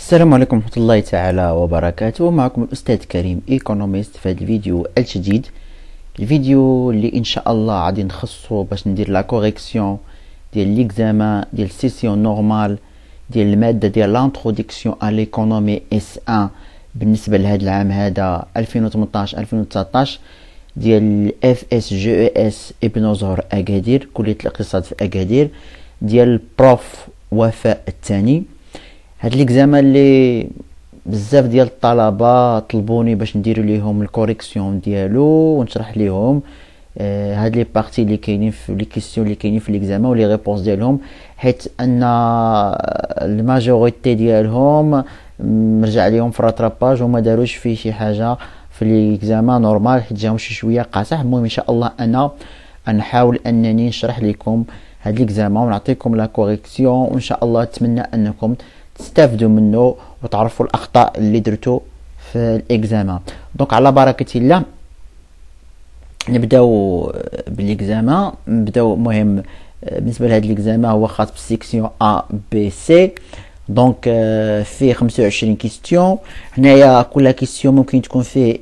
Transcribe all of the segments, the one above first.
السلام عليكم ورحمة الله تعالى وبركاته. معكم الأستاذ كريم ايكونوميست في هذا الفيديو الجديد. الفيديو اللي إن شاء الله غادي نخصو باش ندير لا كوريكسيون ديال ليكزامان ديال سيسيون نورمال ديال المادة ديال لانتروديكسيون ا ليكونومي اس 1 بالنسبة لهذا العام هذا 2018-2019 ديال اف اس جي اس ابن زهر اكادير، كلية الاقتصاد في اكادير، ديال بروف وفاء الثاني. هاد ليكزامان اللي بزاف ديال الطلبه طلبوني باش نديروا ليهم الكوريكسيون ديالو ونشرح ليهم هاد لي بارتي اللي كاينين في لي كيسيون اللي كاينين في ليكزامان ولي ريبونس ديالهم، حيت ان الماجوريتي ديالهم مرجع ليهم في الراتراباج وما داروش فيه شي حاجه في ليكزامان نورمال، حيت جاهم شي شويه قاصح. المهم ان شاء الله انا نحاول انني نشرح لكم هاد ليكزامان ونعطيكم لا كوريكسيون، وان شاء الله نتمنى انكم تستافدوا منه وتعرفوا الاخطاء اللي درتو في الاكزامان. دونك على بركه الله نبداو بالاكزامان. نبداو مهم بالنسبه لهذا الاكزامان هو خاص بالسيكسيون ا بي سي. دونك فيه 25 كيستيون. هنايا كل كيستيون ممكن تكون فيه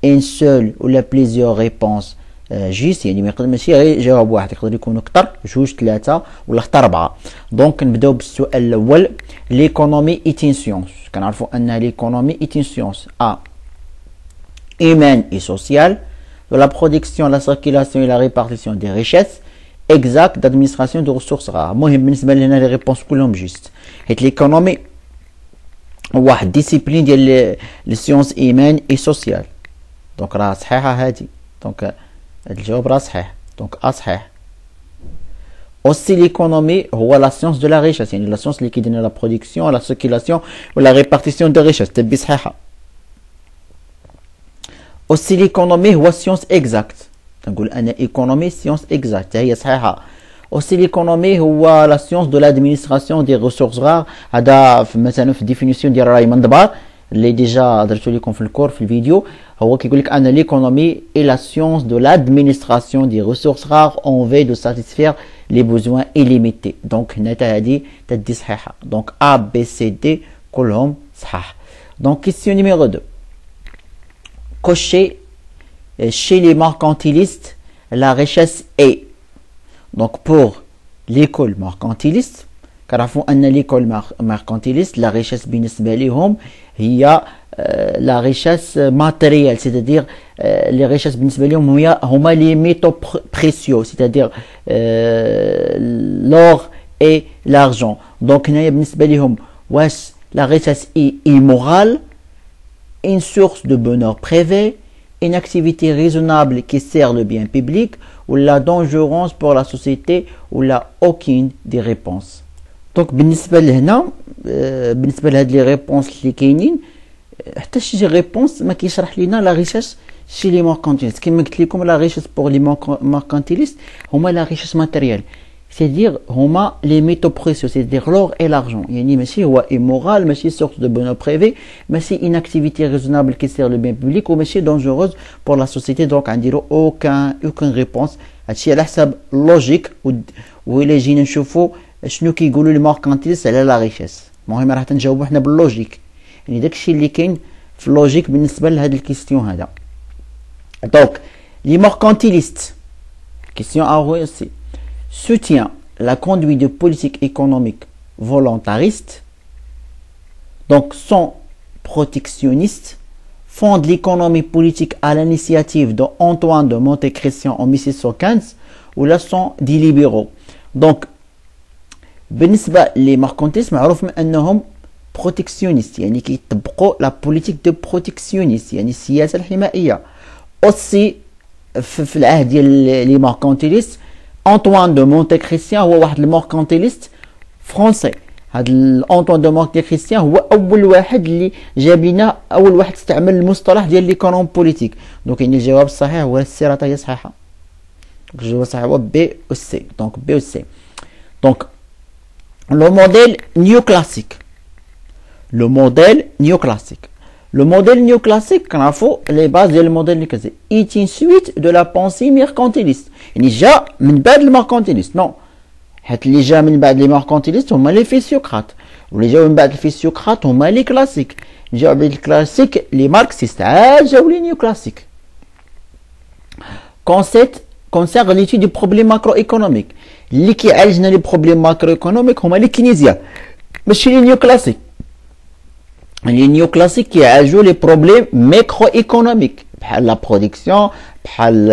ان سول ولا بليزيور ريبونس جيست، يعني ما يقدر ماشي غير جواب واحد، يقدر يكونوا اكثر، جوج، ثلاثه ولا حتى اربعه. دونك نبداو بالسؤال الاول. ليكونومي ايت ان سيونس. كنعرفوا ان ليكونومي ايت ان سيونس ا humaine et sociale de la production, la circulation et la répartition des richesses exactes d'administration de ressources rares. المهم بالنسبه لنا لي ريبونس كلهم جيست، حيت ليكونومي هو واحد ديسيبلين ديال لي سيونس ايمان اي سوسيال. دونك راه صحيحه هادي، دونك هاد الجواب راه صحيح، دونك ا صحيح. Aussi l'économie هو la science de la richesse، يعني la science اللي كيدير la production, la circulation و la répartition de richesse. تبي صحيحه. Aussi l'économie هو science exacte. تنقول انا économie science exacte هي صحيحه. Aussi l'économie هو la science de l'administration des ressources rares. هذا مثلا في الديفينيسيون ديال رايموند دبار اللي ديجا درتو لكم في الكور في الفيديو، هو كيقول لك ان l'économie est la science de l'administration des ressources rares en vue de satisfaire les besoins illimités. دونك هنا تا هادي تدي صحيحه. دونك A B C D كلهم صحاح. دونك question numéro 2. Cocher chez les mercantilistes la richesse est. Donc pour l'école mercantiliste كنعرفوا ان ليكول mercantiliste la richesse بالنسبه لهم هي la richesse matérielle, c'est-à-dire les richesses بالنسبه لهم هما les métaux précieux, c'est-à-dire l'or et l'argent. donc هنايا بالنسبه لهم واش la richesse est immorale, une source de bonheur privé, une activité raisonnable qui sert le bien public, ou la dangerose pour la société, ou la aucune des réponses. دونك بالنسبه لهنا بالنسبه لهاد لي ريبونس اللي كاينين حتى شي ريبونس ما كيشرح لينا لا ريشيش شي لي ماركانتيليست. كما قلت لكم لا ريشيش بور لي ماركانتيليست هما لا ريشيش ماتيريال، c'est-à-dire هما لي ميتو بريسيو، c'est-à-dire l'or et l'argent. يعني ماشي هو immoral، ماشي source de bonheur privé، ماشي une activité raisonnable qui sert le bien public، وماشي dangereuse pour la société. دونك غنديرو aucun ريبونس. هادشي على حساب لوجيك. وإلا جينا نشوفو شنو كيقولوا لي ماركانتيليست على لا ريشيس، المهم راه تنجاوبوا حنا باللوجيك، يعني داكشي اللي كاين في اللوجيك بالنسبه لهاد الكيستيون هذا. دونك لي ماركانتيليست كيستيون ا سي soutient la conduite de politique économique volontariste, donc sont protectionnistes, fondent l'économie politique à l'initiative de Antoine de Monte-Cristo en 1615, ou là sont des libéraux. donc بالنسبه لي ماركانتيليست معروف من انهم بروتكسيونيست، يعني كيطبقوا لا بوليتيك دو بروتكسيونيست، يعني السياسه الحمائيه. اوسي في العهد ديال لي ماركانتيليست انطوان دو مونتي كريستيان هو واحد الماركانتيليست فرونسي. هذا انطوان دو مونتي كريستيان هو اول واحد اللي جاب لنا، اول واحد استعمل المصطلح ديال ليكونوم بوليتيك. دونك يعني الجواب الصحيح هو السي، راه هي صحيحه. الجواب الصحيح هو بي او سي. دونك بي او سي. دونك le modèle néoclassique. Le modèle néoclassique. Le modèle néoclassique, كنعرفوا les bases ديال الموديل néoclassique est une suite de la pensée mercantiliste. يعني جا من بعد الماركانتيليست. نو، حيت اللي جا من بعد لي ماركانتيليست هما لي فيسيوقراط. واللي جاو من بعد الفيسيوقراط هما لي كلاسيك. جاو بعد الكلاسيك لي ماركسيست عاد جاو لي نيو كلاسيك. كونسيت concerne l'étude du problème macroéconomique. اللي كيعالجنا لي بروبليم ماكرو ايكونوميك هما لي كينيزيا ماشي لي نيو كلاسيك. لي نيو كلاسيك كيعالجوا لي بروبليم ميكرو ايكونوميك بحال لا برودكسيون بحال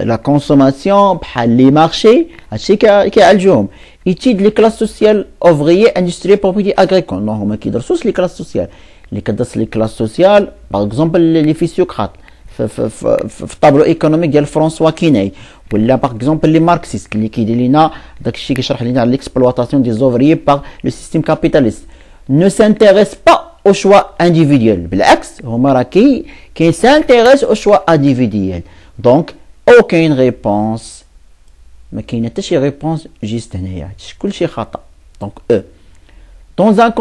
لا كونسوماسيون بحال لي مارشي هادشي كيعالجوهم. étude les classes sociales ouvriers industriels propriété agricole. non هما كيدرسوش لي كلاس سوسيال. اللي كدرس لي كلاس سوسيال باغ اكزومبل لي فيسيوقراط في الطابلو ايكونوميك ديال فرانسوا كيناي ولا باغ اكزومبل لي ماركسيست اللي كيدير لينا داكشي كيشرح لينا على ليكسبلواتاسيون دي زوفريي باغ لو سيستيم كابيتاليست. ne s'intéresse pas au choix individuel. بالعكس هما راه كي s'intéresse au choix individuel. donc aucune réponse ما كاينه حتى شي ريبونس جيست هنايا كلشي خطا. donc dans un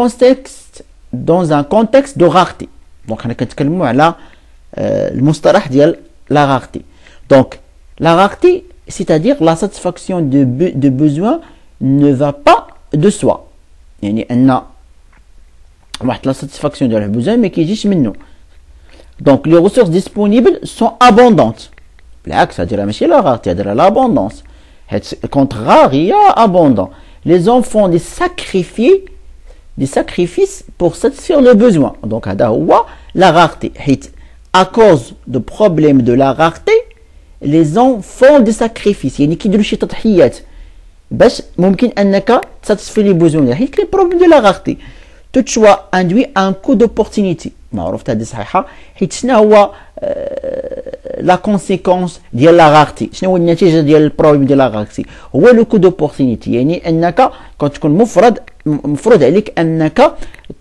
contexte de rareté. donc حنا كنتكلموا على المصطلح ديال la rareté. donc la rareté c'est-à-dire la satisfaction de besoin ne va pas de soi. يعني ان واحد لا ساتيسفاكسيون ديال البوزان ما كيجيش منه. donc les ressources disponibles sont abondantes. بالعكس هادي راه ماشي لا rareté هادي راه l'abondance. contre rare il y a abondant. les hommes font des sacrifices pour satisfaire leurs besoins. donc هذا هو la rareté. حيت à cause de problème de la rareté les hommes font des sacrifices. يعني كيديروا شي تضحيات باش ممكن انك تساتسفي لي بوزون. حيت لي بروبليم ديال la rareté. tout choix induit un coût d'opportunité. معروف هذه صحيحه. حيت شنو هو لا كونسيكونس ديال لا غارتي؟ شنو هو النتيجه ديال البروبليم ديال لا غارتي؟ هو لو كو دوبورتينيتي. يعني انك كتكون مفروض عليك انك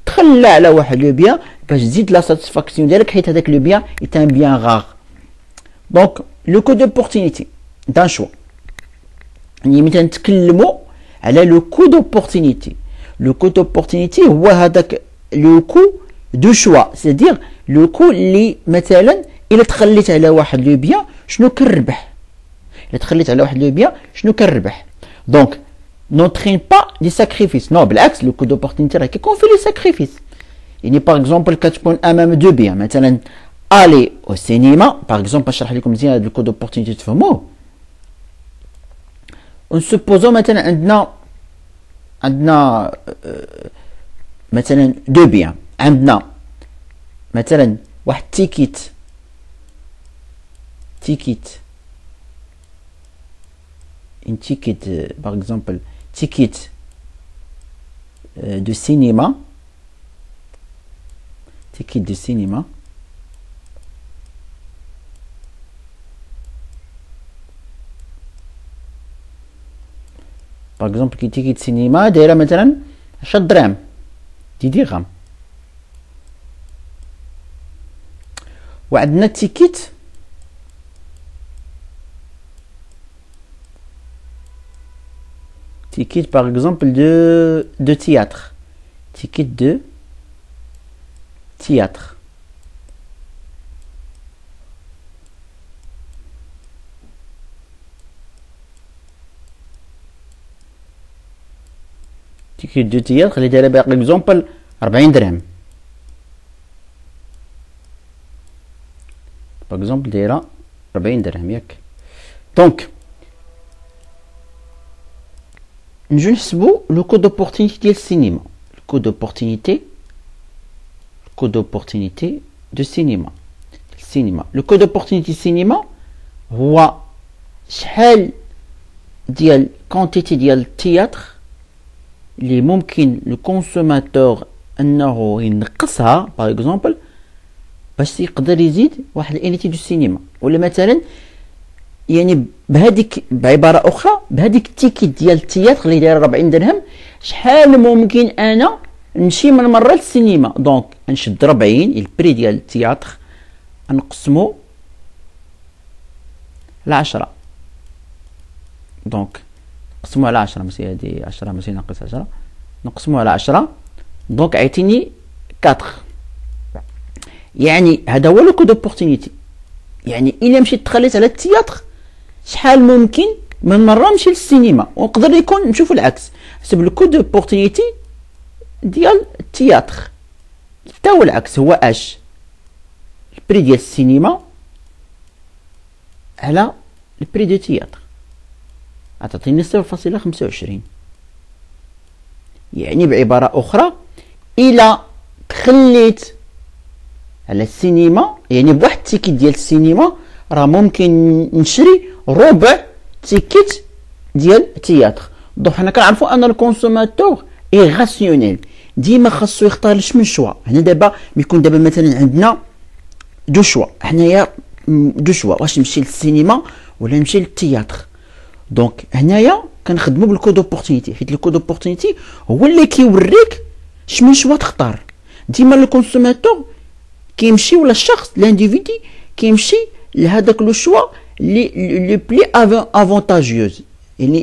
تخلى على واحد لو بيان باش تزيد لا ساتيسفاكسيون ديالك حيت هذاك لو بيان ايت ان بيان غار. دونك لو كو دوبورتينيتي دان شوا. يعني مثلا نتكلموا على لو كو دوبورتينيتي. لو كو دوبورتينيتي هو هذاك لو كو دو شوا. سيدير لو كو اللي مثلا الا تخليت على واحد لو بيان شنو كنربح. الا تخليت على واحد لو بيان شنو كنربح. دونك نوترين با دي ساكريفيس. نو بالعكس لو كو دوبورتينيتي راه كيكون في لي ساكريفيس. يعني باغ اكزومبل كتكون امام دو بيان مثلا الي او سينما باغ اكزومبل باش نشرح لكم مزيان هاد لو كو دوبورتينيتي تفهموه. ونسبوزو مثلا عندنا مثلا دو بيان. عندنا مثلا واحد تيكيت une ticket par exemple ticket de cinéma par exemple كي تيكيت سينما دايره مثلا 10 دراهم 10 درهم. وعندنا تيكيت par exemple de théâtre. Ticket de théâtre. Ticket de théâtre اللي دايره par exemple 40 درهم. par exemple دايره 40 درهم ياك. دونك نجو نحسبو لو كو دوبورتينيتي ديال السينما. كو دوبورتينيتي دو سينما. لو كو دوبورتينيتي السينما هو شحال ديال كونتيتي ديال التياتر اللي ممكن لو كونسوماتور انه ينقصها باغ اكزومبل باش يقدر يزيد واحد الانيتي دو سينما. ولا مثلا يعني بهذيك بعباره اخرى بهذيك التيكيت ديال التياتر اللي دايره 40 درهم شحال ممكن انا نمشي من مره للسينما. دونك نشد 40 البري ديال التياتر نقسمو على 10. دونك نقسمو على 10 ماشي هادي 10 ماشي ناقص 10 نقسمو على 10 دونك عيطيني 4. يعني هذا هو لو كو دوبورتينيتي. يعني الا مشيت تخليت على التياتر شحال ممكن من مره نمشي للسينما. ونقدر يكون نشوف العكس حسب لو كو دوبورتينيتي ديال التياتر. حتى هو العكس، هو اش البري ديال السينما على البري دو تياتر، غتعطيني 0.25. يعني بعبارة أخرى إلا تخليت على السينما، يعني بواحد التيكيت ديال السينما راه ممكن نشري ربع تيكيت ديال التياتر. دونك حنا كنعرفوا ان الكونسوماتور ايغاسيونيل، ديما خاصو يختار من شوا. هنا دابا يكون دابا مثلا عندنا دو شوا، حنايا دو شوا، واش نمشي للسينما ولا نمشي للتياتر. دونك هنايا كنخدموا بالكود اوبورتونيتي، حيت الكود اوبورتونيتي هو اللي كيوريك شمن شوا تختار. ديما الكونسوماتور كيمشي، ولا الشخص لانديفيدي كيمشي لهذاك لو شوا لي بلي افونتاجيوز، يعني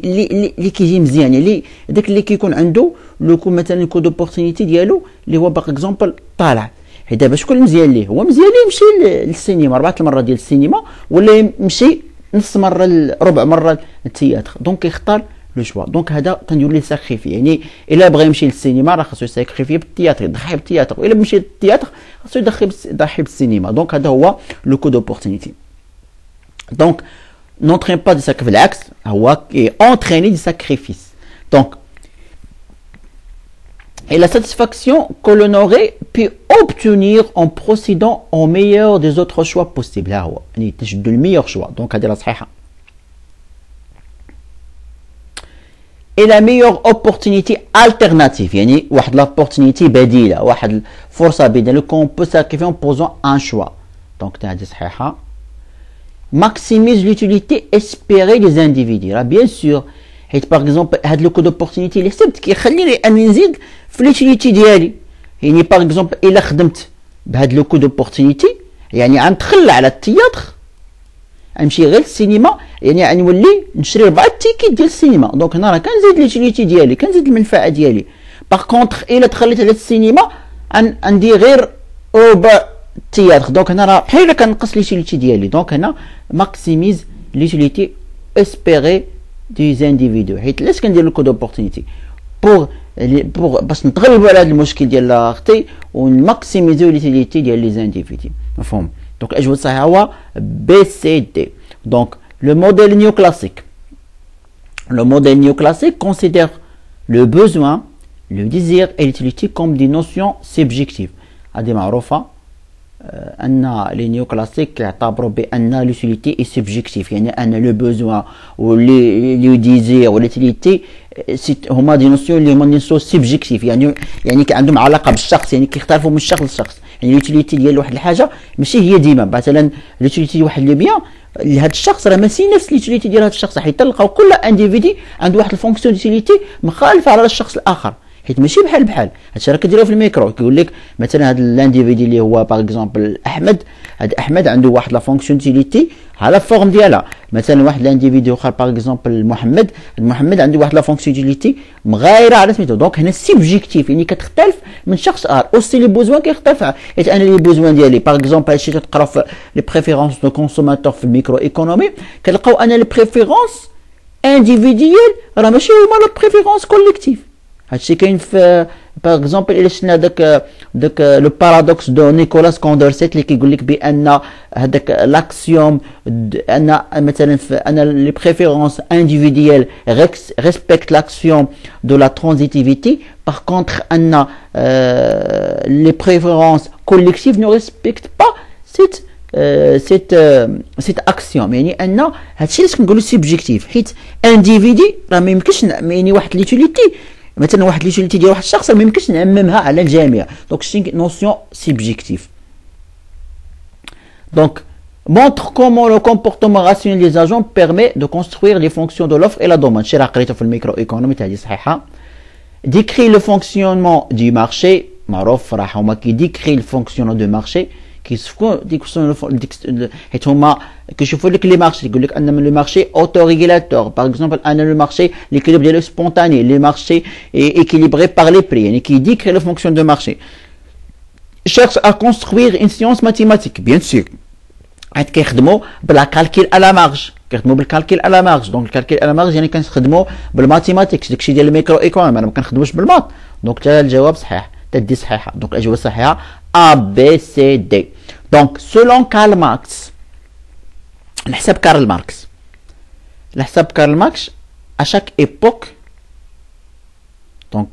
اللي كيجي مزيان، يعني داك اللي كيكون عنده لو كو مثلا الكود اوبورتونيتي ديالو اللي هو باغ اكزومبل طالع. حيت دابا شكون مزيان ليه؟ هو مزيان ليه يمشي للسينما 4 المرات ديال السينما، ولا يمشي نص مره ربع مره للتياتر. دونك كيختار لو شوا. دونك هذا تندير ليه ساكريفي، يعني الا بغى يمشي للسينما راه خاصو يساكريفي بالتياتر، يضحي بالتياتر، والا مشي للتياتر خاصو يضحي بالسينما. دونك هذا هو لو كود اوبورتونيتي. دونك n'entraîne pas des sacrifices, l'axe est entraîné des sacrifices. Donc, et la satisfaction que l'on aurait pu obtenir en procédant au meilleur des autres choix possibles. Là, c'est le meilleur choix. Donc, c'est la صحيحة. Et la meilleure opportunité alternative, يعني واحد l'opportunité بديلة، واحد فرصة بديلة qu'on peut sacrifier en posant un choix. Donc, c'est صحيحة. Maximise l'utilité espérée des individus. Bien sûr, par exemple, هاد لو كود اوبورتونيتي اللي حسبت كيخليني اني نزيد في ليتيليتي ديالي. يعني باغ اكزومبل الا خدمت بهاد لو كود اوبورتونيتي، يعني غنتخلى على التياتر، غنمشي غير للسينما، يعني غنولي نشري 4 تيكيت ديال السينما. دونك هنا راه كنزيد ليتيليتي ديالي، كنزيد المنفعه ديالي. باغ كونطخ الا تخليت على السينما غندير غير ربع التياتر. دونك هنا راه بحال كنقص ليتيليتي ديالي. دونك هنا ماكسيميز ليتيليتي اسبيري دي انديفيدو. حيت علاش كندير الكود اوبورتونيتي؟ بوغ باش نتغلبوا على هذا المشكل ديال لاختي ونماكسيميزيو ليتيليتي ديال لي انديفيدو. مفهوم؟ دونك الاجوبه الصحيحه هو بي سي دي. دونك لو موديل نيو كلاسيك، le modèle néoclassique considère le besoin, le désir et l'utilité comme des notions subjectives. هذه معروفة أن les néoclassiques يعتبروا بأن l'utilité est subjective، يعني أن le besoin و le désir و l'utilité هما دي نوسيون اللي هما نوسيون سبجيكتيف، يعني عندهم علاقة بالشخص، يعني كيختلفوا من شخص لشخص. يعني l'utilité ديال واحد الحاجة ماشي هي ديما، مثلا l'utilité ديال واحد لي بيان لهذا الشخص راه ماشي نفس ليتيليتي ديال هذا الشخص، حيت تلقاو كل انديفيدي عنده واحد الفونكسيون ديتيليتي مخالفه على الشخص الاخر، حيت ماشي بحال هادشي راه كديروه في الميكرو. كيقول لك مثلا هذا الانديفيدي اللي هو باغ اكزومبل احمد، هذا احمد عنده واحد لا فونكسيون ديتيليتي على الفورم ديالها. مثلا واحد الانديفيدي اخر باغ اكزومبل محمد عنده واحد لا فونكسيون ديتيليتي مغايره على سميتو. دونك هنا سيبجيكتيف، يعني كتختلف من شخص اخر. اوسي لي بوزوان كيختلف، حيت انا لي بوزوان ديالي باغ اكزومبل هادشي تقرا في لي بريفيرونس دو كونسوماتور في الميكرو ايكونومي، كنلقاو ان لي بريفيرونس انديفيديال راه ماشي هما لو بريفيرونس كوليكتيف. هادشي كاين في باغ اكزومبل الا شفنا داك لو بارادوكس دو نيكولاس كوندورسيت اللي كيقول لك بان هذاك لاكسيوم ان مثلا ان لي بريفيرونس انديفيديال ريسبكت لاكسيوم دو لا ترانزيتيفيتي، باغ كونتر ان لي بريفيرونس كوليكتيف نو ريسبكت با سيت اكسيوم. يعني ان هادشي علاش كنقولوا سيبجيكتيف، حيت انديفيدي راه ما يمكنش، يعني واحد ليتيليتي مثلا واحد ليتيليتي ديال واحد الشخص ما يمكنش نعممها على الجميع. دونك سي نوسيون سيبجيكتيف. دونك montre comment le comportement rationnel des agents permet de construire les fonctions de l'offre et la demande. شي راه قريته في الميكرو ايكونومي تاع هذه صحيحه. décrit le fonctionnement du marché، معروف راه هما كيديكري الفونكسيونمون دو مارشي، كيصفوا حيت هما كيشوفوا لك لي مارشي، يقول لك ان لو مارشي اوتو ريغولاتور باغ اكزومبل، ان لو مارشي ليكيليبر ديالو سبونتاني، لي مارشي équilibré par les prix، يعني كيديكري لو فونكسيون دو مارشي. cherche à construire une science mathématique bien sûr، حيت كيخدموا بلا كالكيل على مارج، كيخدموا بالكالكيل على مارج. دونك الكالكيل على مارج يعني كنخدموا بالماتيماتيكس، داكشي ديال الميكرو ايكونومي، انا ما كنخدموش بالمات. دونك تا الجواب صحيح، تا دي صحيحه. دونك الاجوبه الصحيحه A B C D. دونك سولون كارل ماركس، نحسب كارل ماركس، نحسب كارل ماركس à chaque époque. Donc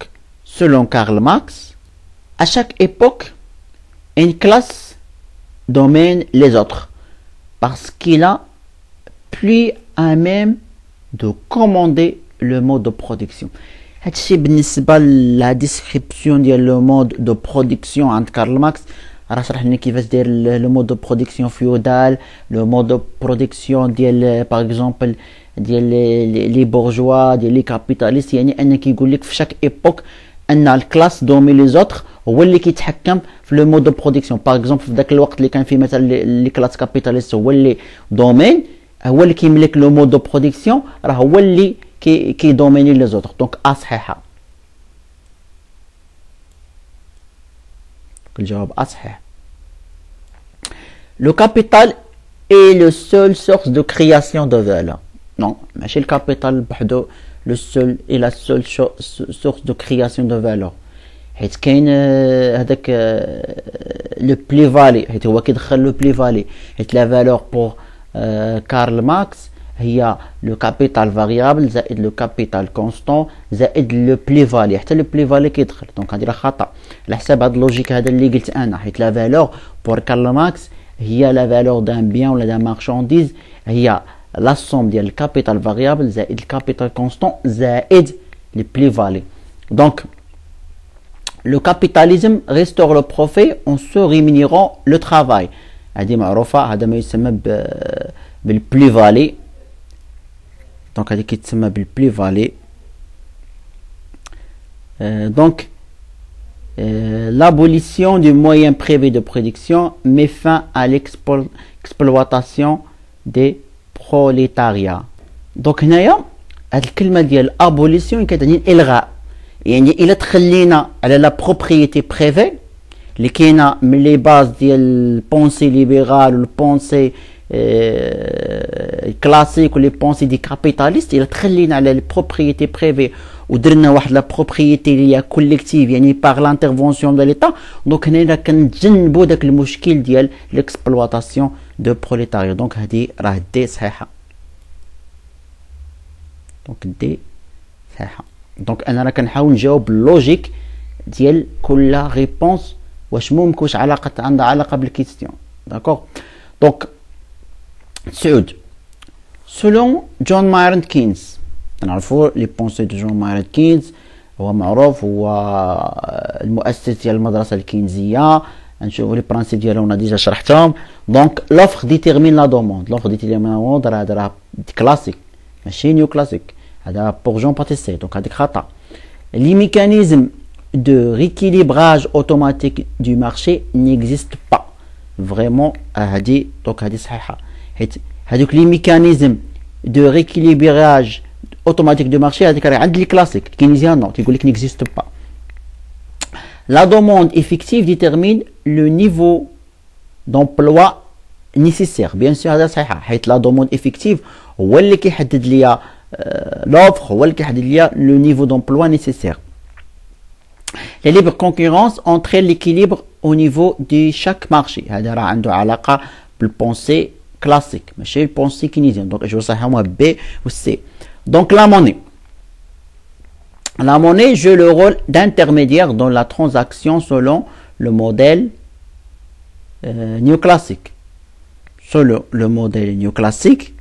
selon Karl Marx, à chaque époque une classe domine les autres parce qu'il a plus à même de commander le mode de production. هادشي بالنسبه لا ديسكريبسيون ديال لو مود دو برودكسيون عند كارل ماركس. راه شرح لنا كيفاش داير لو مود دو برودكسيون فيودال، لو مود دو برودكسيون ديال باغ اكزومبل ديال لي بورجوا، ديال لي كابيتاليست. يعني ان كيقول لك في شاك ايبوك ان الكلاس دومي لي زوتر هو اللي كيتحكم في لو مود دو برودكسيون. باغ اكزومبل في ذاك الوقت اللي كان فيه مثلا لي كلاس كابيتاليست هو اللي دومين، هو اللي كيملك لو مود دو برودكسيون، راه هو اللي كي دوميني لي زوتر. دونك ا صحيحه، الجواب ا صحيح. Le capital est le seul source de création de valeur. Non, ماشي الكابيتال بحدو le seul et la seule source de création de valeur. حيت كاين هذاك لو بلي فالي، حيت هو كيدخل لو بلي فالي. حيت لا فالور بور كارل ماركس هي لو كابيتال فاريابل زائد لو كابيتال كونستون زائد لو بلي فالي، حتى لو بلي فالي كيدخل. دونك هادي راه خطا على حساب هاد اللوجيك هذا اللي قلت انا. حيت لا فالور بور كارل ماركس هي لا فالور دان بيان ولا دان مارشانديز هي لا سوم ديال الكابيتال فاريابل زائد الكابيتال كونستون زائد لي بلي فالي. دونك le capitalisme restaure le profit en se rémunérant le travail. هذه معروفة، هذا ما يسمى بالبلي فالي. دونك هذه كيتسمى بالبلي فالي. دونك l'abolition du moyen privé de production met fin à l'exploitation des prolétariats. دونك هنايا هاد الكلمة ديال abolition كتعني الإلغاء. يعني إلا تخلينا على لا بروبريتي بريفي اللي كاينه من لي باز ديال البونسي ليبرال والبونسي كلاسيك ولي بونسي دي كابيتاليست، الا تخلينا على لي بروبريتي بريفي ودرنا واحد لا بروبريتي اللي هي كوليكتيف يعني بار لانترفونسيون ديال ليطا، دونك هنا كنتجنبوا داك المشكل ديال ليكسبلواتاسيون دو بروليتاريا. دونك هذه راه دي صحيحه. دونك دي صحيحه. دونك انا راه كنحاول نجاوب باللوجيك ديال كل ريبونس واش ممكن واش عندها علاقه بالكيستيون. داكوغ. دونك سعود سولون جون مايرند كينز، نعرفوا لي بونسي دو جون مايرند كينز، هو معروف، هو المؤسس ديال المدرسه الكينزيه. نشوفوا لي برانسيب ديالهم انا ديجا شرحتهم. دونك لوفر ديتيرمين لا دوموند، لوفر ديتيرمين لا دوموند راه كلاسيك ماشي نيو كلاسيك، هذا بور جون باتيسي. دونك هذيك خطا. لي ميكانيزم de rééquilibrage automatique du marché n'existe pas vraiment. هادي دونك هادي صحيحه، حيت هادوك لي ميكانيزم دو ريكيليبراج اوتوماتيك دو مارشي هذيك راه عند لي كلاسيك كينيزيان نو تيقول لك نيكزيست با. لا دوموند افيكتيف ديتيرمين لو نيفو دومبلوا نيسيسير. بيان سور هذا صحيحه، حيت لا دوموند افيكتيف هو اللي كيحدد ليا لوفر، هو اللي كيحدد ليا لو نيفو دومبلوا نيسيسير. La libre concurrence entraîne l'équilibre au niveau de chaque marché. هذا راه عنده علاقة بالبونسي كلاسيك ماشي البونسي كينيزيان. دونك جو صحيح هما بي و سي. دونك la monnaie. La monnaie joue le rôle d'intermédiaire dans la transaction selon le modèle néoclassique. Selon le modèle néoclassique,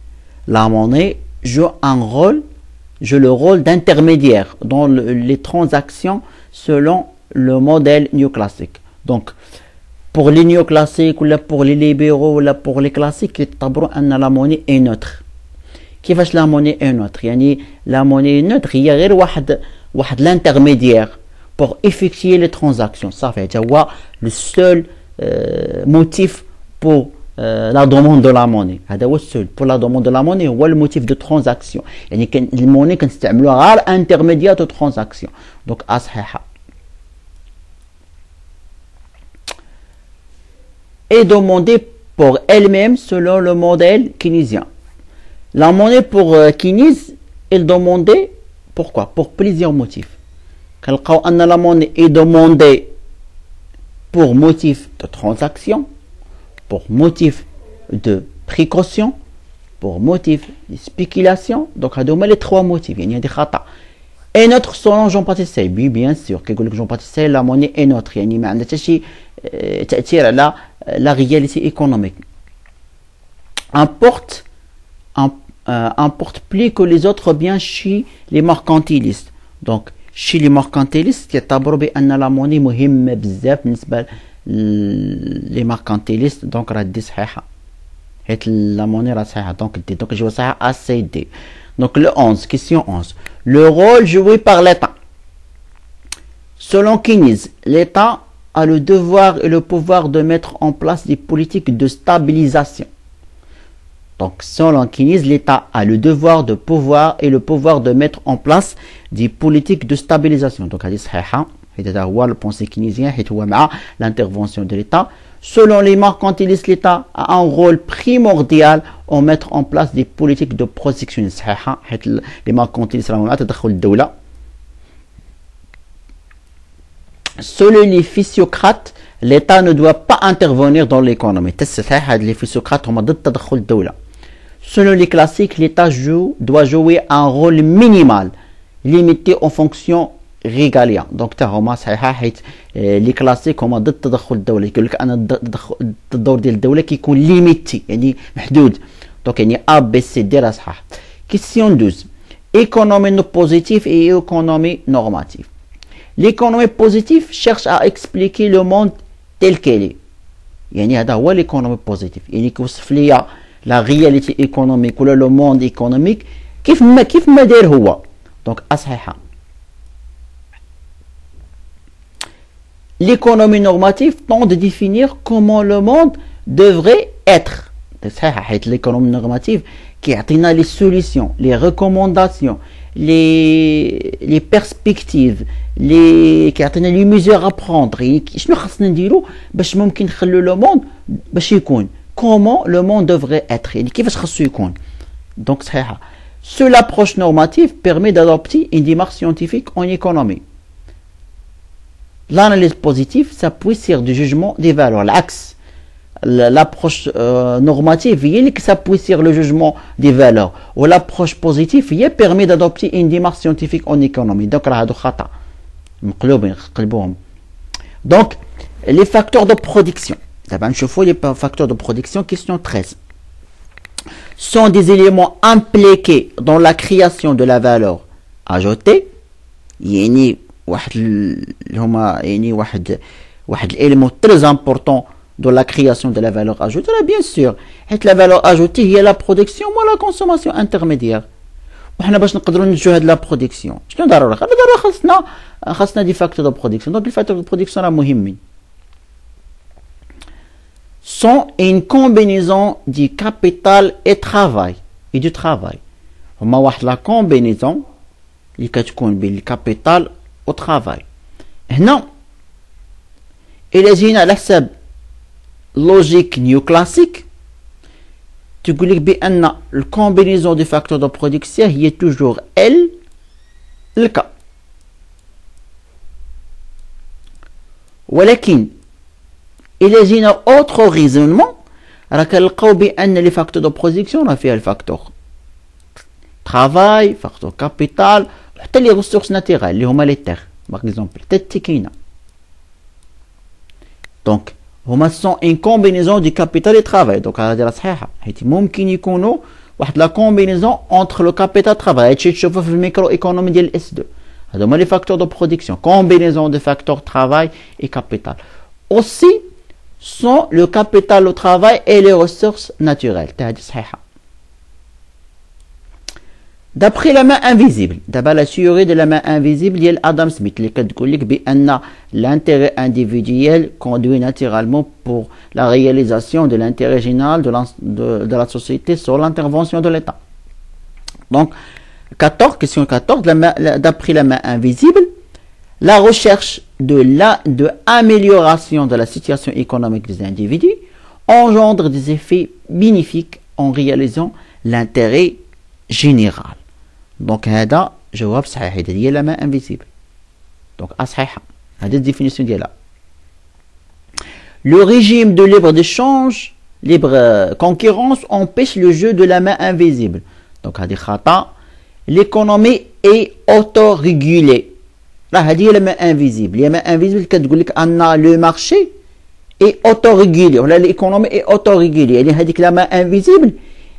la monnaie joue le rôle d'intermédiaire dans les transactions selon le modèle néoclassique. Donc, pour les néoclassiques, ou pour les libéraux, ou pour les classiques, la monnaie est neutre. كيفاش la monnaie est neutre؟ يعني la monnaie est neutre هي غير واحد l'intermédiaire pour effectuer les transactions. صافي هو le seul motif pour la demande de la monnaie. هذا هو السول pour la demande de la monnaie هو الموتيف دو ترانزاكسيون. يعني الموني كنستعملوها غير انترميديير دو ترانزاكسيون. دونك صحيحه. est demandée pour elle-même selon le modèle keynésien. La monnaie pour Keynes est demandée pourquoi? Pour plusieurs motifs. كنلقاو أن la monnaie est demandée pour motif de transaction, pour motif de précaution, pour motif de spéculation. Donc هادو هما les trois motifs. يعني هادي خطأ. Et neutre selon Jean-Baptiste Say. Oui, bien sûr. كيقول لك Jean-Baptiste Say la monnaie est neutre. يعني ما عندها حتى شي تأثير على la réalité économique. Importe plus que les autres biens chez les mercantilistes. Donc chez les mercantilistes يعتبروا بأن la monnaie مهمة بزاف بالنسبة les mercantilistes. Donc راه دي صحيحة. حيت la monnaie راه صحيحة. Donc جواب صحيح A, C, D. Donc le 11, question 11. Le rôle joué par l'État. Selon Keynes, l'État a le devoir et le pouvoir de mettre en place des politiques de stabilisation. Donc selon Keynes, l'État a le devoir de pouvoir et le pouvoir de mettre en place des politiques de stabilisation. Donc هذه صحيحة. هذا هو البونسي كينيزيان حيت هو مع l'intervention de l'État. Selon les mercantilistes, l'État a un rôle primordial en mettre en place des politiques de protection. صحيحة حيت les mercantilistes راهم مع تدخل الدولة. Selon les physiocrates, l'État ne doit pas intervenir dans l'économie. صحيح هاد les physiocrates هما ضد تدخل الدولة. Selon les classiques, l'État doit jouer un rôle minimal, limité aux fonctions régaliennes. Donc هما صحيحة حيت les classiques هما ضد تدخل الدولة. يقول لك أنا الدور ديال الدولة كيكون ليميتي يعني محدود. Donc يعني A, B, C, D راه صحاح. Question 12. Économie positive et économie normative. L'économie positive cherche à expliquer le monde tel qu'elle est. يعني هذا هو l'économie positive. يعني كيوصف ليا la réalité économique ولا le monde économique كيف ما داير هو. Donc أصحيحة. L'économie normative tente de définir comment le monde devrait être. صحيحة حيت l'économie normative كيعطينا les solutions, les recommandations, les perspectives, كيعطينا les mesures à prendre. يعني شنو خاصنا نديرو باش ممكن نخلو لو موند باش يكون comment le monde devrait être. يعني كيفاش خاصو يكون. Donc صحيحة. Seule l'approche normative permet d'adopter une démarche scientifique en économie. L'analyse positive s'appuie sur du jugement des valeurs. العكس. L'approche normative هي اللي s'appuie sur le jugement des valeurs. Ou l'approche positive هي permet d'adopter une démarche scientifique en économie. Donc راه هادو خطأ. مقلوبين قلبوهم. Donc les facteurs de production. D'abord نشوفوا les facteurs de production. Question 13. Sont des éléments impliqués dans la création de la valeur ajoutée. يعني هما يعني واحد l'élément très important dans la création de la valeur ajoutée. Là, bien sûr, la valeur ajoutée هي la production ou la consommation intermédiaire. وحنا باش نقدروا ننتجوا هاد لا برودكسيون شنو ضروري؟ خاصنا دي فاكتور دو برودكسيون. دونك الفاكتور دو برودكسيون راه مهمين. Sont une combinaison du capital et travail et du travail. هما واحد لا كومبينيزون اللي كتكون بين الكابيتال و travail. هنا إلا جينا على حساب لوجيك نيو كلاسيك تقول لك بأن الكومبينيزون دي فاكتور دو برودكسيون هي توجور ال الكا. ولكن إلا جينا اوتر ريزونمون راه كنلقاو بأن لي فاكتور دو برودكسيون راه فيها الفاكتور travail, facteur capital, حتى les ressources naturelles اللي هما لي تيغ باغ اكزومبل حتى التكينة. دونك هما سون ان كومبينيزون دي كابيتال اي ترافاي. دونك هذه راه صحيحة حيت ممكن يكونوا واحد لا كومبينيزون اونتر لو كابيتال ترافاي. هادشي تشوفوه في الميكرو ايكونومي ديال الاس 2. هادو هما لي فاكتور دو برودكسيون كومبينيزون دي فاكتور ترافاي اي كابيتال. اوسي سون لو كابيتال لو ترافاي اي لي ressources naturelles. حتى هادي صحيحة. D'après la main invisible, d'abord la théorie de la main invisible ديال Adam Smith اللي كتقول لك بأن l'intérêt individuel conduit naturellement pour la réalisation de l'intérêt général de la société sur l'intervention de l'État. Donc, 14, question 14, d'après la main invisible, la recherche de amélioration de la situation économique des individus engendre des effets bénéfiques en réalisant l'intérêt général. Donc هذا جواب صحيح. هذه هي la main invisible. Donc صحيحة هذه définition ديالها. Le régime de libre-échange, libre concurrence empêche le jeu de la main invisible. Donc هذه خطأ. L'économie est autorégulée. راه هذه هي la main invisible. La main invisible كتقول لك أن le marché est autorégulé ولا l'économie est autorégulée. يعني هذيك la main invisible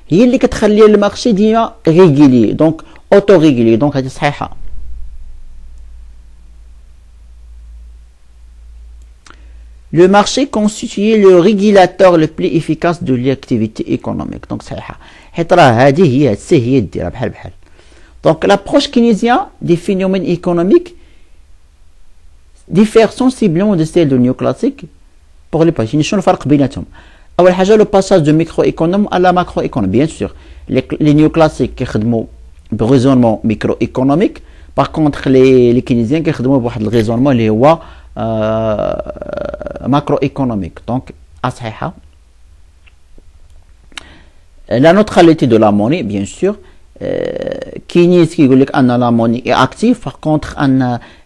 هي اللي كتخلي المارشي ديما ريغولي. دونك autorégulé. دونك هذه صحيحة. Le marché constitue le régulateur le plus efficace de l'activité économique. Donc صحيحة. حيت راه هذه هي السي هي ديرها بحال بحال. Donc l'approche keynésienne des phénomènes économiques diffère sensiblement de celle du néoclassique pour les pays. شنو الفرق بيناتهم؟ أول حاجة le passage de microéconome à la macroéconomie. Bien sûr, les néoclassiques كيخدموا بريزونمون microéconomique. Par contre les keynésiens كيخدموا بواحد الريزونمون اللي هو macroéconomique. Donc صحيحة. La neutralité de la monnaie, bien sûr. Keynes qui dit que la monnaie est active, par contre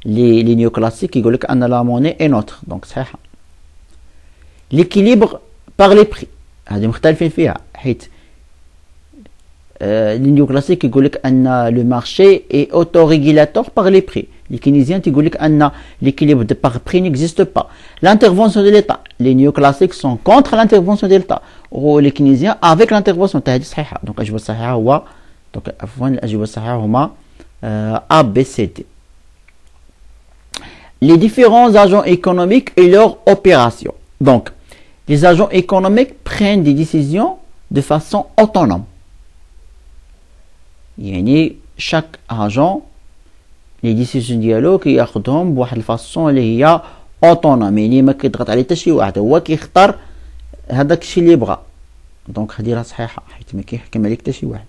les néoclassiques qui disent que la monnaie est neutre. Donc c'est ça. L'équilibre par les prix. هذه مختلفين فيها حيت les néoclassiques qui disent que le marché est autorégulateur par les prix. Les keynésiens qui disent que l'équilibre par prix n'existe pas. L'intervention de l'État. Les néoclassiques sont contre l'intervention de l'État. Ou les keynésiens avec l'intervention. Donc الإجابة الصحيحة هو Donc, الأجوبة الصحيحة هما A, B, C, D. Les différents agents économiques et leurs opérations. Donc, les agents économiques prennent des décisions de façon autonome. يعني chaque agent les décisions ديالو كياخذهم بواحد الفاصون اللي هي autonome. يعني ما كيضغط عليه حتى شي واحد، هو كيختار هذاك الشيء اللي بغا. دونك هذه راه صحيحة حيت ما كيحكم عليك حتى شي واحد.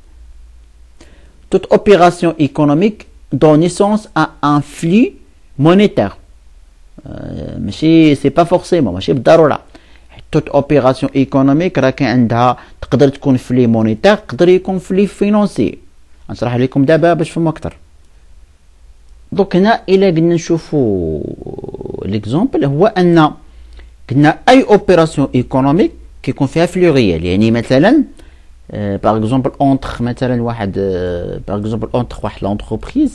Toute opération économique donne naissance à un flux monétaire. C'est pas forcément, ماشي بالضرورة. Toute opération économique راه كاين عندها تقدر تكون flux monétaire، تقدر يكون flux financier. غنشرح لكم دابا باش تفهموا أكثر. دونك هنا إلا قلنا نشوفوا ليكزومبل هو أن قلنا أي opération économique كيكون فيها flux réel. يعني مثلا par exemple entre مثلا واحد par exemple entre واحد l'entreprise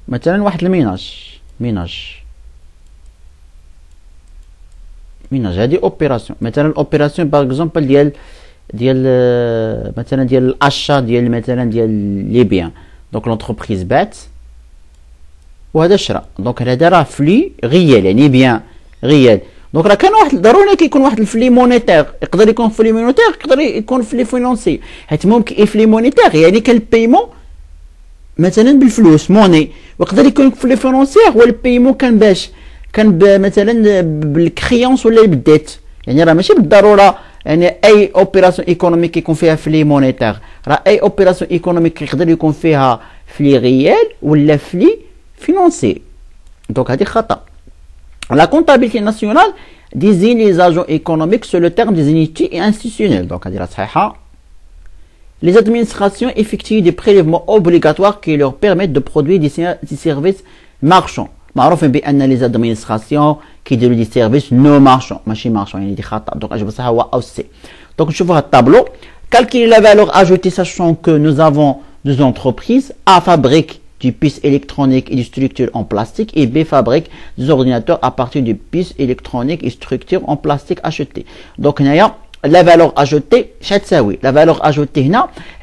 مثلا واحد الميناج هذه اوبيراسيون. مثلا الاوبيراسيون par exemple ديال مثلا ديال الاشا ديال مثلا ديال لي بيان. دونك l'entreprise بات وهذا شرا. دونك هذا راه فلي غيال يعني بيان غيال. دونك راه كان واحد ضروري كيكون واحد الفلي مونيتير. يقدر يكون فلي مونيتير، يقدر يكون فلي فينونسي. حيت ممكن فلي مونيتير يعني كان البيمون مثلا بالفلوس موني، ويقدر يكون فلي فينونسي هو البيمون كان باش كان مثلا بالكريونس ولا بالديت. يعني راه ماشي بالضروره يعني اي اوبيراسيون ايكونوميك يكون فيها فلي مونيتير. راه اي اوبيراسيون ايكونوميك يقدر يكون فيها فلي ريال ولا فلي فينونسي. دونك هذه خطأ. La comptabilité nationale désigne les agents économiques sur le terme des unités institutionnelles. Donc, à dire la les administrations effectuent des prélèvements obligatoires qui leur permettent de produire des services marchands. معروف بأن les administrations qui délivrent des services non marchands. ماشي marchands يعني دي خطأ. Donc, أجب صحيح هو أو سي. Donc, نشوفوا هذا التابلو. Calculer la valeur ajoutée sachant que nous avons deux entreprises. A fabrique du puces électroniques et des structures en plastique, et B fabrique des ordinateurs à partir de puces électroniques et structures en plastique achetées. Donc, la valeur ajoutée, la valeur ajoutée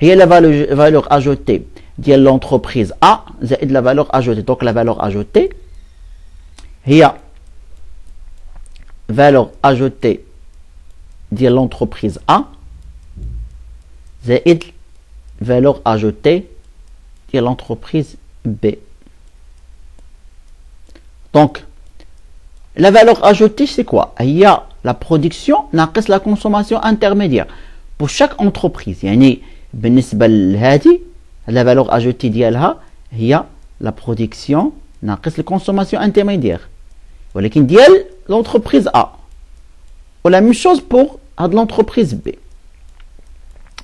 هي la valeur ajoutée de l'entreprise A زائد la valeur ajoutée. Donc, la valeur ajoutée هي valeur ajoutée de l'entreprise A زائد valeur ajoutée de l'entreprise B. Donc, la valeur ajoutée, c'est quoi? Il y a la production, ناقص la consommation intermédiaire. Pour chaque entreprise, يعني بالنسبة لهذه la valeur ajoutée ديالها هي la production ناقص la consommation intermédiaire. ولكن ديال l'entreprise A. Ou la même chose pour l'entreprise B.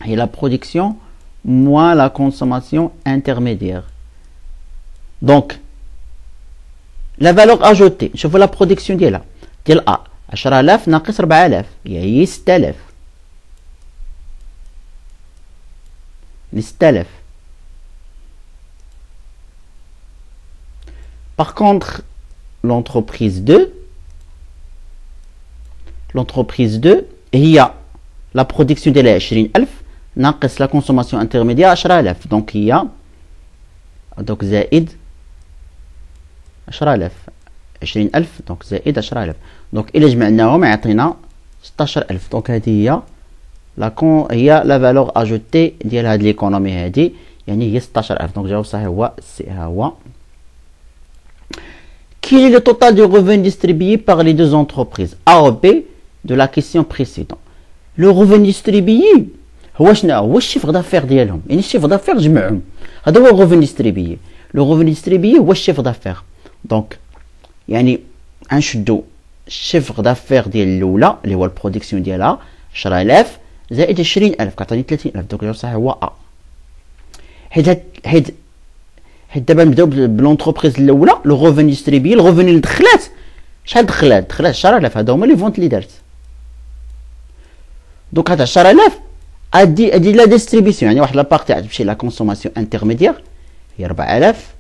هي la production moins la consommation intermédiaire. Donc, la valeur ajoutée, je vois la production ديالها ديال A 10000 ناقص 4000 هي 6000 6000. Par contre, l'entreprise 2, il y a la production de 20000 ناقص la consommation intermédiaire 10000. Donc il y a donc زائد 10000 20000 donc زائد 10000. donc إلا جمعناهم يعطينا 16000. donc هذه هي la valeur ajoutée ديال هاد l'économie هادي يعني هي 16000. donc الجواب الصحيح هو سي. ها هو. Quel est le total du revenu distribué par les deux entreprises A ou B de la question précédente? Le revenu distribué هو شنو هو الشيفر دافير ديالهم يعني الشيفر دافير جمعهم هذا هو الريفوني ديستريبيي. لو ريفوني ديستريبيي هو الشيفر دافير. دونك يعني غنشدو الشيفر دافير ديال الاولى اللي هو البرودكسيون ديالها 10000 زائد 20000 كتعطيني 30000. دونك الجواب الصحيح هو ا. حيت دابا نبداو بلونتربريز الاولى لو ريفوني ديستريبيي. الريفوني اللي دخلات شحال دخلات 10000. هادو هما لي فونت اللي دارت. دونك هاد 10000 ادي لا ديستريبيسيون يعني واحد لابارتي غتمشي لا كونسوماسيون انترميديير هي 4000.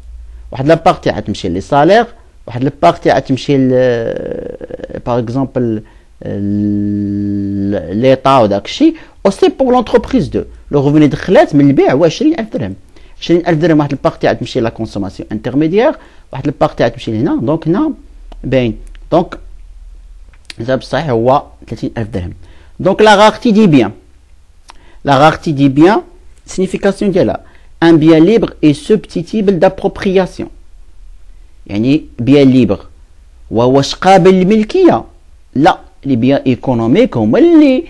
واحد لابارتي غتمشي لي صالير. واحد لابارتي غتمشي باغ اكزومبل ليطا وداكشي. او سي بور لونتربريز 2 لو ريفوني دخلات من البيع هو 20000 درهم. 20000 درهم واحد البارتي غتمشي لا كونسوماسيون انترميديير. واحد البارتي غتمشي لهنا. دونك هنا باين. دونك الجواب الصحيح هو 30000 درهم. دونك لا رارتي دي بيان. La rareté dit bien, signification ديالها un bien libre et susceptible d'appropriation. يعني bien libre وواش قابل للملكية؟ لا، les biens économiques هما اللي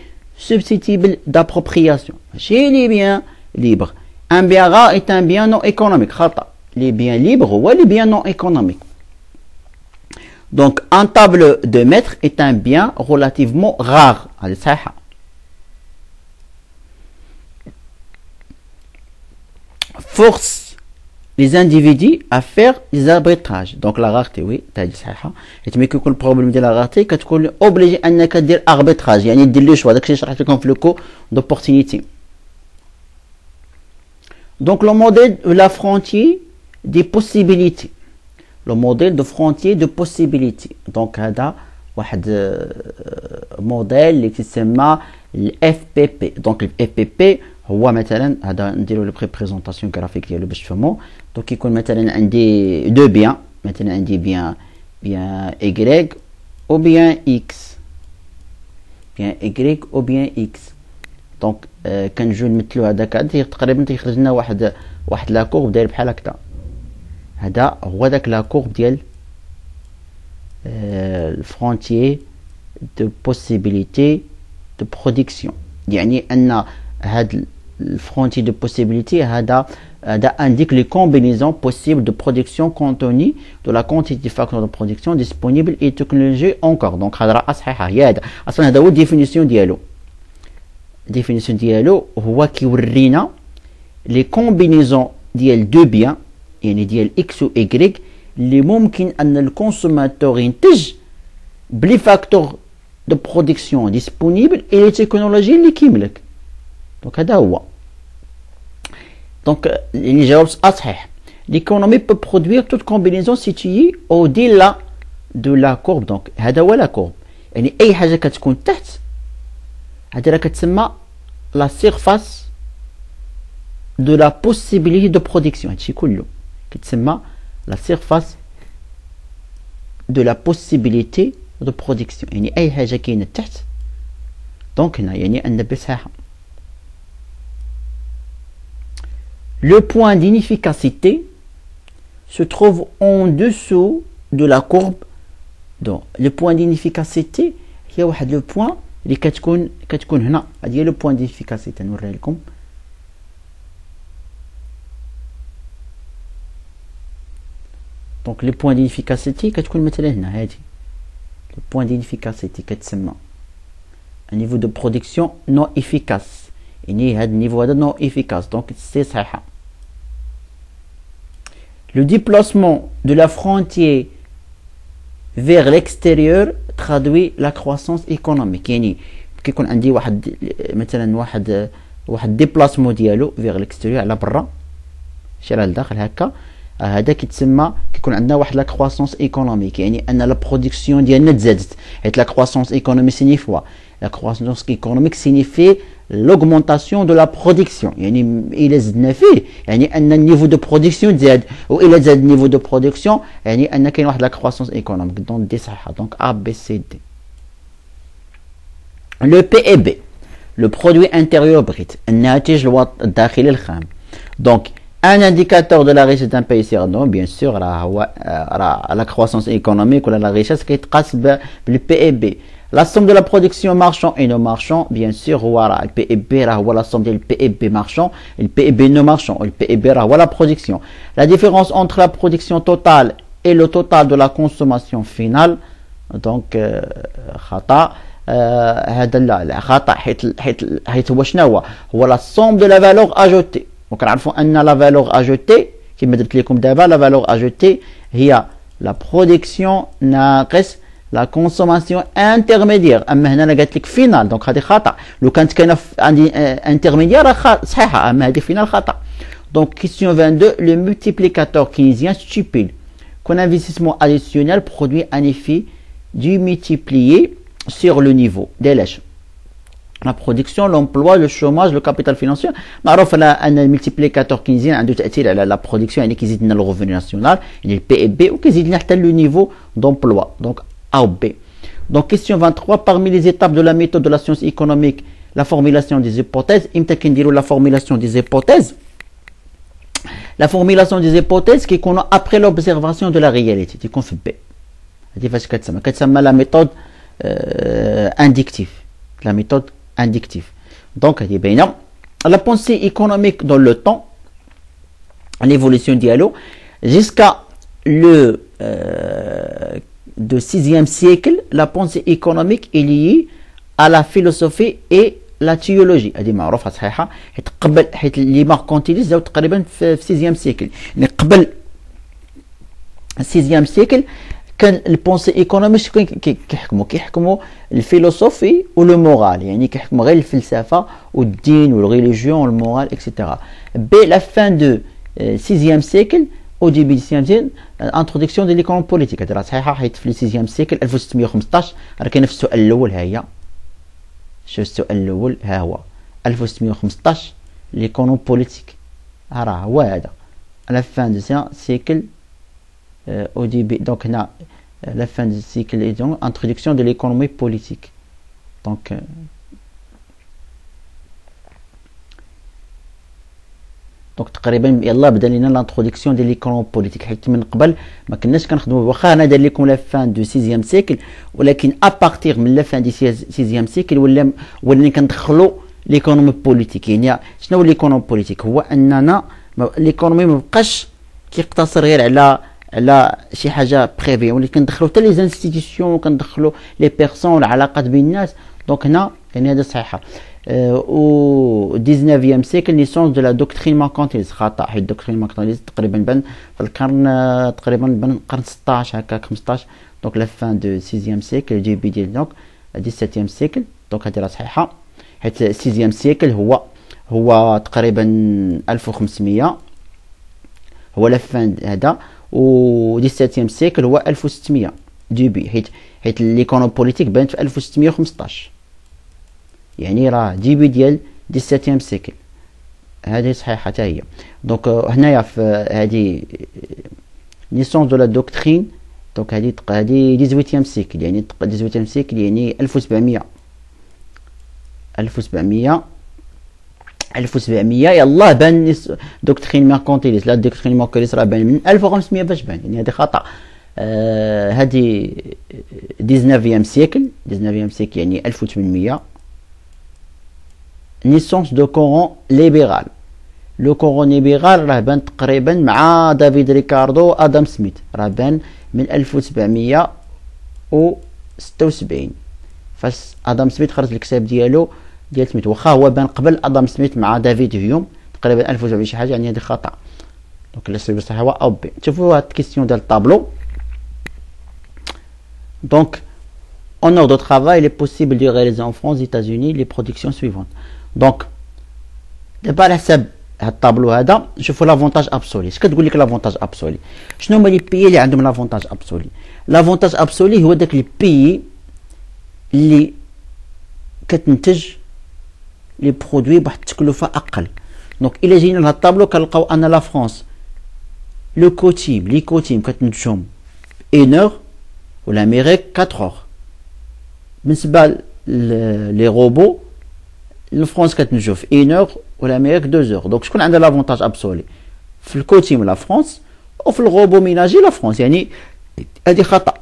susceptible d'appropriation ماشي les biens libres. Un bien rare est un bien non économique. خطأ. Les biens libres هو les biens non économiques. Donc un table de mètre est un bien relativement rare. هذه صحيحة. Force les individus à faire des arbitrages. Donc la rareté oui تاجي صحيحه حيت ملي كيكون البروبليم ديال لا رارتي كتكون اوبليجي انك دير اربيتراج يعني دير لو شوا داكشي اللي شرحت لكم في لو كو دوبورتينيتي. Donc le modèle de la frontière des possibilités. Le modèle de frontier de possibilités. Donc هذا واحد موديل اللي كيسمى الاف بي بي. دونك الاف بي بي هو مثلا هذا نديرو لو بريزونطاسيون غرافيك ديالو باش تفهموا. دونك يكون مثلا عندي دو بيان. مثلا عندي بيان ايغريك او بيان اكس. بيان ايغريك او بيان اكس. دونك كنجيو نمثلو هذاك تقريبا تيخرج لنا واحد لا كورب داير بحال هكذا. هذا هو داك لا كورب ديال الفرونتيير دو بوسيبيليتي دو برودكسيون. يعني ان هاد الفرونتيير دو بوسيبيليتي هذا indique les combinaisons possibles de production compte tenu de la quantité de facteurs de production disponibles et technologie encore. Donc هذا راه صحيحه هي هذا اصلا هذا هو الديفينيسيون ديالو. الديفينيسيون ديالو هو كيورينا لي كومبينيزون ديال دو بيان يعني ديال اكس و ايغريك اللي ممكن ان الكونسوماتور ينتج بلي فاكتور دو برودكسيون ديسپونيبل اي لي تكنولوجي اللي كيملك. دونك هذا هو. دونك اللي جاوب صحيح. L'économie peut produire toute combinaison située au-delà de la courbe. دونك هذا هو لا كورب يعني اي حاجه كتكون تحت هذه راه كتسمى لا سيرفاس دو لا بوسيبيليتي دو برودكسيون. هادشي كله كتسمى لا سيرفاس دو لا بوسيبيليتي دو برودكسيون يعني اي حاجه كاينه تحت. دونك هنا يعني ان بصحيحه. Le point d'inefficacité se trouve en dessous de la courbe. Donc le point d'inefficacité هي واحد لو بوين اللي كتكون هنا. هذه هي لو بوين d'inefficacité نوريها لكم. دونك لو بوين d'inefficacité كتكون مثلا هنا هذه. Le point d'inefficacité كتسمى un niveau de production non efficace يعني هذا النيفو هذا نو efficace دونك سي صحيحة. Le déplacement de la frontière vers l'extérieur traduit la croissance économique. يعني كيكون عندي واحد مثلا واحد ديبلاسمون ديالو vers l'extérieur على برا شي على الداخل هكا، هذا كيتسمى كيكون عندنا واحد لا كرواسونس ايكونوميك، يعني ان لا برودكسيون ديالنا تزادت، حيت لا كرواسونس ايكونوميك سينيفوا لا كرواسونس ايكونوميك سينيفي l'augmentation de la production، يعني إلا زدنا فيه يعني أن النيفو دو برودكسيون زاد، وإلا زاد النيفو دو برودكسيون يعني أن كاين واحد لا كرواسونس ايكونوميك. دونك دي صحيحة، دونك A B C D. Le PIB le produit intérieur brut الناتج الداخلي الخام. دونك un indicateur de la richesse d'un pays c'est non bien sûr la croissance économique ou la richesse qui est le PIB. La somme de la production marchand et non marchand, bien sûr, le PIB est la somme du PIB marchand et le PIB non marchand. Le PIB est la production. La différence entre la production totale et le total de la consommation finale, donc, خطأ. هذا لا خطأ، حيث هو شنو هو la somme de la valeur ajoutée. وكنعرفوا أن la valeur ajoutée كما درت لكم دابا la valeur ajoutée هي la production ناقص لا كونسوماسيون انترميديير. اما هنا انا قالت لك فينال، دونك هذه خطا. لو كانت كاينه عندي انترميديير صحيحه، اما هذه فينال خطا. دونك كيسيون 22 لو مولتيبليكاتور كينيزيان stupide qu'un investissement additionnel produit un effet démultiplié sur le niveau ديال اش la production l'emploi le chômage le capital financier. معروف ان الملتيبليكاتور كينيزيان عنده تاثير على لا برودكسيون، يعني كيزيد لنا الغوفوني ناسيونال يعني البي اي بي، وكيزيد لنا حتى لو نيفو دومبلوا دونك A ou B. Donc question 23, parmi les étapes de la méthode de la science économique, la formulation des hypothèses, la formulation des hypothèses. La formulation des hypothèses qui est après l'observation de la réalité, qui qu'on fait B. C'est la méthode inductive. La méthode inductive. Donc, la pensée économique dans le temps, l'évolution dialogue, jusqu'à le de 6e siècle, la pensée économique est liée à la philosophie et la théologie. هذه معروفة صحيحة، حيت قبل حيت لي ماركونتيليز جاو تقريبا في 6e siècle، يعني قبل 6e siècle كان البونسي ايكونوميك كيحكموا الفيلوسوفي ولو مورال، يعني كيحكموا غير الفلسفة والدين والريليجيون والمورال اكسيتيرا. بي لا فان دو 6e siècle au début du 6e siècle introduction de l'économie politique. هذه راه صحيحه، حيت في 6e siècle 1615 راه كاين في السؤال الاول. ها هي شوف السؤال الاول ها هو 1615 l'économie politique، راه هو هذا la fin du siècle au début. donc هنا la fin du siècle et donc introduction de l'économie politique. donc دونك تقريبا يلا بدا لينا لانتروداكسيون ديال ليكونومي بوليتيك، حيت من قبل ما كناش كنخدموا، واخا انا دار لكم لا فان دو 6e سيكل، ولكن ابارتيغ من لا فان دي 6e سيكل ولينا كندخلوا ليكونومي بوليتيك. يعني شنو هو ليكونومي بوليتيك؟ هو اننا ليكونومي ما بقاش كيقتصر غير على شي حاجه بريفي، ولكن كندخلوا حتى لي انستيتيسيون وكندخلوا لي بيرسون والعلاقات بين الناس. دونك هنا يعني هذا صحيحه. au 19e siècle naissance de la doctrine mercantiliste. خطأ، حيت الدوكترين ماركانتيليست تقريبا بان في القرن تقريبا بان القرن 16 هكاك 15. دونك لا فان دو 6e siècle ديبي ديال دونك 17e siècle. دونك هذه راه صحيحه، حيت 6e siècle هو تقريبا 1500 هو لا فان هذا، و 17e siècle هو 1600 ديبي، حيت ليكونومي بوليتيك بانت في 1615، يعني راه ديبي ديال 17e سيكل. هذه صحيحه حتى هي. دونك هنايا في هذه نيسونس دو لا دوكترين، دونك هذه 18e سيكل، يعني 18e سيكل يعني 1700 يلاه بان دوكترين ميركونتيليست. لا دوكترين ميركونتيليست راه بان من 1500 باش بان، يعني هذه خطا. هذه 19e سيكل يعني 1800. naissance de courant libéral. Le courant libéral راه بان تقريبا مع دافيد ريكاردو وادم سميث، راه بان من 1776 فاش ادم سميث خرج الكتاب ديالو ديال سميتو، واخا هو بان قبل ادم سميث مع دافيد هيوم تقريبا 1000 شي حاجه، يعني هذه خطا. دونك اللي بصح هو او بي. شوفوا هاد الكيستيون ديال الطابلو. دونك en ordre de travail il est possible de réaliser en France, aux États-Unis les productions suivantes. دونك دابا على حساب هاد الطابلو هذا شوفوا لافونتاج ابسولي. اش كتقول لك لافونتاج ابسولي؟ شنو هما لي بيي اللي عندهم لافونتاج ابسولي؟ لافونتاج ابسولي هو داك لي بيي اللي كتنتج لي برودوي بواحد التكلفه اقل. دونك الا جينا لهاد الطابلو كنلقاو ان لا فرانس لو كوتيم لي كوتيم كتنتجهم 1 اور والامريك 4 اور. بالنسبه لي روبو الفرنسا كتنتجو في 1 اور والامريك 2 اور. دونك شكون عندها لافونتاج ابسولي؟ في الكوتيم لا فرنسا وفي الروبو ميناجي لا فرنسا. يعني هادي خطا.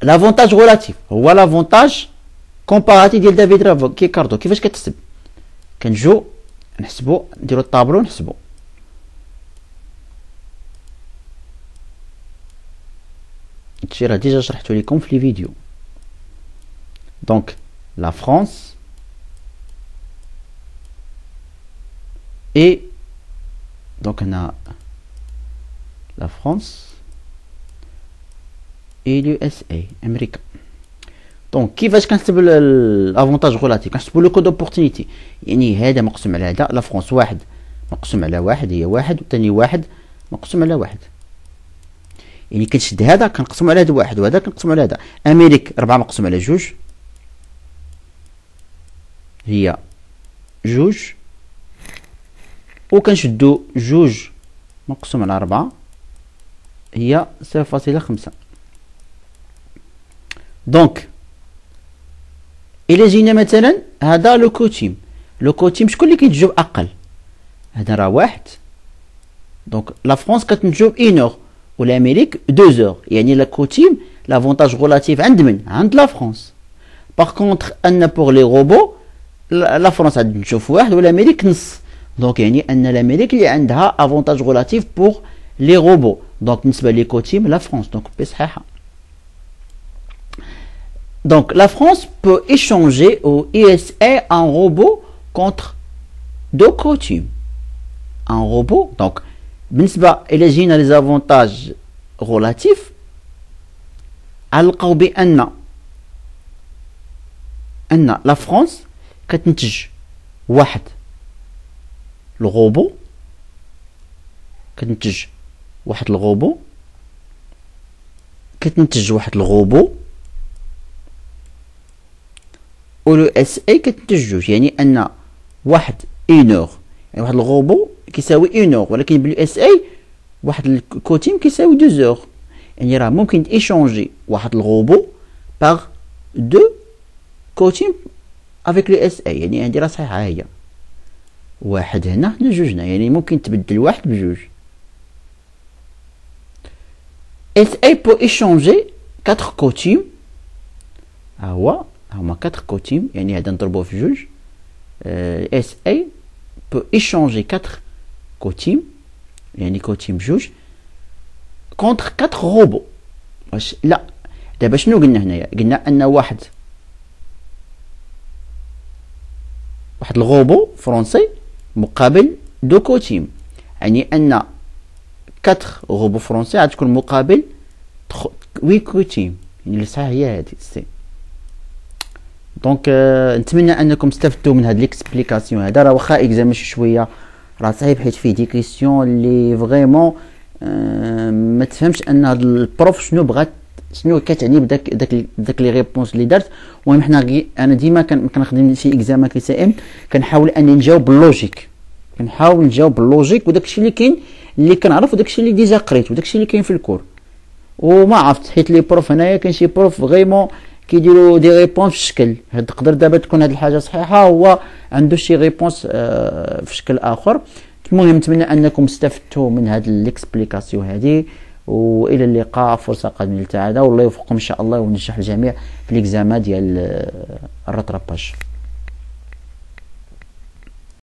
لافونتاج غولاتيف هو لافونتاج كومباراتيف ديال دافيد ريكاردو. كيفاش كتحسب؟ كنجو نحسبو نديرو الطابلو نحسبو. هادشي راه ديجا شرحتو لكم في لي فيديو. دونك لا فرانس et donc on a la France et l'USA امريكا. دونك كيفاش كنحسب الافونتاج غولاتيف؟ كنحسبوا لو كود اوبورتونيتي، يعني هذا مقسوم على هذا. لا فرنسا واحد مقسوم على واحد هي واحد، وثاني واحد مقسوم على واحد، يعني كنشد هذا كنقسم على هذا واحد وهذا كنقسم على هذا. امريك 4 مقسوم على 2 هي 2، وكنشدو 2 مقسوم على 4 هي 0.5. دونك الا جينا مثلا هذا لو كوتيم، لو كوتيم شكون اللي كينتجو اقل؟ هذا راه واحد. دونك لا فرنسا كتنتجو 1 اور والامريك 2 اور، يعني لا كوتيم لافونتاج غولاتيف عند من؟ عند لا فرنسا. باغ كونطخ ان بور لي روبو لا فرنسا تنتجو في واحد والامريك نص. دونك يعني ان الامريك اللي عندها افونتاج غولاتيف بور لي روبو. دونك بالنسبه لي كوتيم لا فرنسا. دونك بي صحيحه. دونك لا فرنسا بو échanger au USA un robot contre 2 كوتيم. ان روبو. دونك بالنسبه الى جينا لي زافونتاج غولاتيف غنلقاو بان لا فرنسا كتنتج واحد الغوبو، كتنتج واحد الغوبو، كتنتج واحد الغوبو، و لو اس اي كتنتج 2، يعني ان واحد 1 اور، يعني واحد الغوبو كيساوي 1 اور، ولكن بلو اس اي واحد الكوتيم كيساوي 2 اور. يعني راه ممكن ايشونجي واحد الغوبو باغ 2 كوتيم افيك لو اس اي. يعني عندي راه صحيحه هي واحد هنا 2 هنا، يعني ممكن تبدل واحد ب2. اس اي بو ايشونجي 4 كوتيم. ها هما 4 كوتيم، يعني هذا نضربوه في 2. اس اي بو ايشونجي 4 كوتيم، يعني كوتيم 2 كونتر 4 روبو. واش لا دابا شنو قلنا هنايا؟ قلنا ان واحد الغوبو فرونسي مقابل 2 كوتيم، يعني ان 4 غوبو فرونسي غتكون مقابل 8 كوتيم، يعني اللي صحيح هي هذه سي. دونك نتمنى انكم استفدتوا من هاد ليكسبليكاسيون هذا. راه واخا اكزام شي شويه راه صعيب، حيت فيه دي كيسيون اللي فريمون ما تفهمش ان هاد البروف شنو بغات، شنو كتعني بداك لي ريبونس اللي دارت. المهم حنا انا ديما كنخدم شي اكزامان كي سي ام كنحاول اني نجاوب باللوجيك، كنحاول نجاوب باللوجيك، وداكشي اللي كاين اللي كنعرف، وداكشي اللي ديجا قريت، وداكشي اللي كاين في الكور. وما عرفت حيت لي بروف هنايا كاين شي بروف فريمون كيديروا دي ريبونس في الشكل هاد، تقدر دابا تكون هاد الحاجه صحيحه هو عنده شي ريبونس في شكل اخر. المهم نتمنى انكم استفدتوا من هاد ليكسبليكاسيون هادي، والى اللقاء. فرصه قادمه للتعادة، والله يوفقكم ان شاء الله وينجح الجميع في ليكزامان ديال الراتراباج.